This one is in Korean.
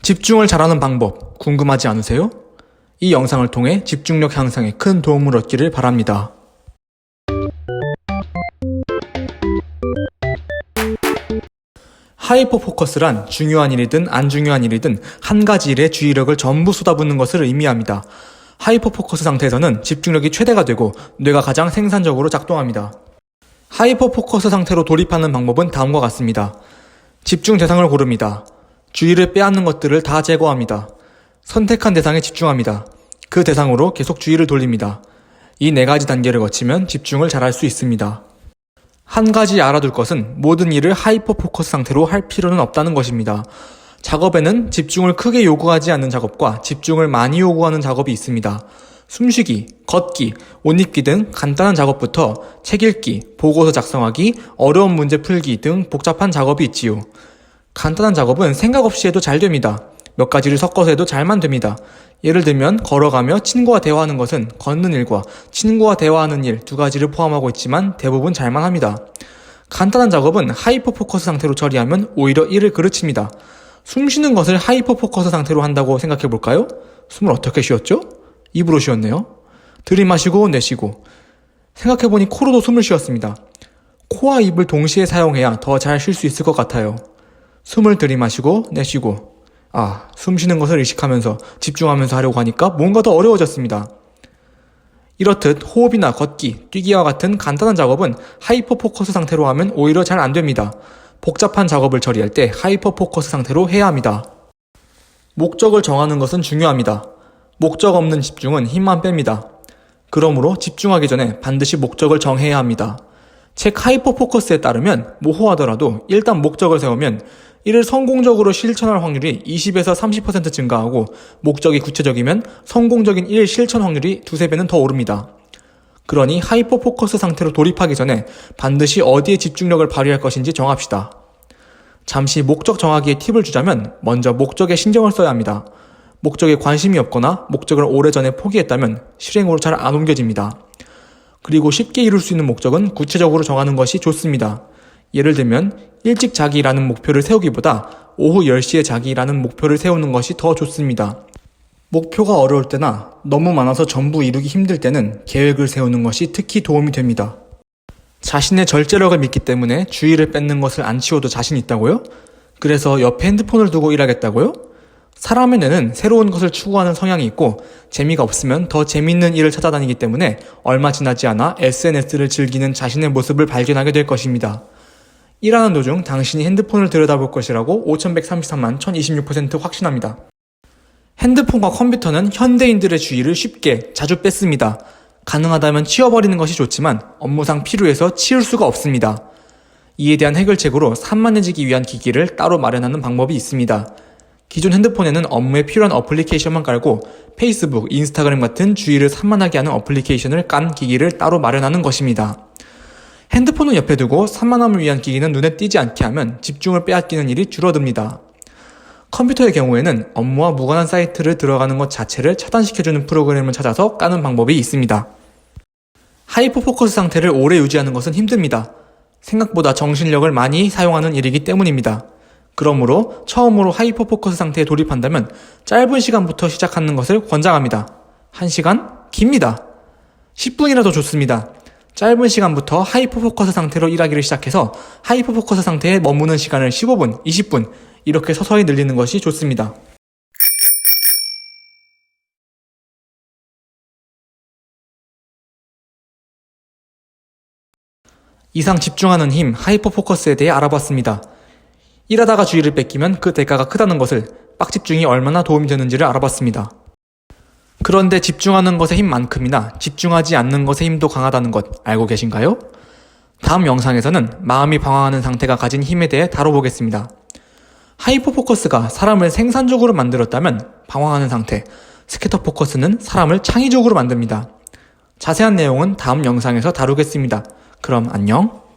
집중을 잘하는 방법 궁금하지 않으세요? 이 영상을 통해 집중력 향상에 큰 도움을 얻기를 바랍니다. 하이퍼 포커스란 중요한 일이든 안 중요한 일이든 한 가지 일에 주의력을 전부 쏟아붓는 것을 의미합니다. 하이퍼 포커스 상태에서는 집중력이 최대가 되고 뇌가 가장 생산적으로 작동합니다. 하이퍼 포커스 상태로 돌입하는 방법은 다음과 같습니다. 집중 대상을 고릅니다. 주의를 빼앗는 것들을 다 제거합니다. 선택한 대상에 집중합니다. 그 대상으로 계속 주의를 돌립니다. 이 4가지 단계를 거치면 집중을 잘할 수 있습니다. 한 가지 알아둘 것은 모든 일을 하이퍼 포커스 상태로 할 필요는 없다는 것입니다. 작업에는 집중을 크게 요구하지 않는 작업과 집중을 많이 요구하는 작업이 있습니다. 숨쉬기, 걷기, 옷 입기 등 간단한 작업부터 책 읽기, 보고서 작성하기, 어려운 문제 풀기 등 복잡한 작업이 있지요. 간단한 작업은 생각 없이 해도 잘 됩니다. 몇 가지를 섞어서 해도 잘만 됩니다. 예를 들면 걸어가며 친구와 대화하는 것은 걷는 일과 친구와 대화하는 일 2가지를 포함하고 있지만 대부분 잘만 합니다. 간단한 작업은 하이퍼 포커스 상태로 처리하면 오히려 일을 그르칩니다. 숨 쉬는 것을 하이퍼 포커스 상태로 한다고 생각해 볼까요? 숨을 어떻게 쉬었죠? 입으로 쉬었네요. 들이마시고 내쉬고. 생각해보니 코로도 숨을 쉬었습니다. 코와 입을 동시에 사용해야 더 잘 쉴 수 있을 것 같아요. 숨을 들이마시고 내쉬고. 숨 쉬는 것을 의식하면서 집중하면서 하려고 하니까 뭔가 더 어려워졌습니다. 이렇듯 호흡이나 걷기, 뛰기와 같은 간단한 작업은 하이퍼 포커스 상태로 하면 오히려 잘 안 됩니다. 복잡한 작업을 처리할 때 하이퍼 포커스 상태로 해야 합니다. 목적을 정하는 것은 중요합니다. 목적 없는 집중은 힘만 뺍니다. 그러므로 집중하기 전에 반드시 목적을 정해야 합니다. 책 하이퍼 포커스에 따르면 모호하더라도 일단 목적을 세우면 이를 성공적으로 실천할 확률이 20에서 30% 증가하고 목적이 구체적이면 성공적인 일 실천 확률이 2~3배는 더 오릅니다. 그러니 하이퍼 포커스 상태로 돌입하기 전에 반드시 어디에 집중력을 발휘할 것인지 정합시다. 잠시 목적 정하기에 팁을 주자면 먼저 목적에 신경을 써야 합니다. 목적에 관심이 없거나 목적을 오래전에 포기했다면 실행으로 잘 안 옮겨집니다. 그리고 쉽게 이룰 수 있는 목적은 구체적으로 정하는 것이 좋습니다. 예를 들면 일찍 자기라는 목표를 세우기보다 오후 10시에 자기라는 목표를 세우는 것이 더 좋습니다. 목표가 어려울 때나 너무 많아서 전부 이루기 힘들 때는 계획을 세우는 것이 특히 도움이 됩니다. 자신의 절제력을 믿기 때문에 주의를 뺏는 것을 안 치워도 자신 있다고요? 그래서 옆에 핸드폰을 두고 일하겠다고요? 사람의 뇌는 새로운 것을 추구하는 성향이 있고 재미가 없으면 더 재미있는 일을 찾아다니기 때문에 얼마 지나지 않아 SNS를 즐기는 자신의 모습을 발견하게 될 것입니다. 일하는 도중 당신이 핸드폰을 들여다볼 것이라고 5133만 1026% 확신합니다. 핸드폰과 컴퓨터는 현대인들의 주의를 쉽게 자주 뺏습니다. 가능하다면 치워버리는 것이 좋지만 업무상 필요해서 치울 수가 없습니다. 이에 대한 해결책으로 산만해지기 위한 기기를 따로 마련하는 방법이 있습니다. 기존 핸드폰에는 업무에 필요한 어플리케이션만 깔고 페이스북, 인스타그램 같은 주의를 산만하게 하는 어플리케이션을 깐 기기를 따로 마련하는 것입니다. 핸드폰은 옆에 두고 산만함을 위한 기기는 눈에 띄지 않게 하면 집중을 빼앗기는 일이 줄어듭니다. 컴퓨터의 경우에는 업무와 무관한 사이트를 들어가는 것 자체를 차단시켜주는 프로그램을 찾아서 까는 방법이 있습니다. 하이퍼 포커스 상태를 오래 유지하는 것은 힘듭니다. 생각보다 정신력을 많이 사용하는 일이기 때문입니다. 그러므로 처음으로 하이퍼 포커스 상태에 돌입한다면 짧은 시간부터 시작하는 것을 권장합니다. 1시간? 깁니다. 10분이라도 좋습니다. 짧은 시간부터 하이퍼 포커스 상태로 일하기를 시작해서 하이퍼 포커스 상태에 머무는 시간을 15분, 20분 이렇게 서서히 늘리는 것이 좋습니다. 이상 집중하는 힘, 하이퍼 포커스에 대해 알아봤습니다. 일하다가 주의를 뺏기면 그 대가가 크다는 것을, 빡집중이 얼마나 도움이 되는지를 알아봤습니다. 그런데 집중하는 것의 힘만큼이나 집중하지 않는 것의 힘도 강하다는 것 알고 계신가요? 다음 영상에서는 마음이 방황하는 상태가 가진 힘에 대해 다뤄보겠습니다. 하이퍼 포커스가 사람을 생산적으로 만들었다면 방황하는 상태, 스캐터 포커스는 사람을 창의적으로 만듭니다. 자세한 내용은 다음 영상에서 다루겠습니다. 그럼 안녕.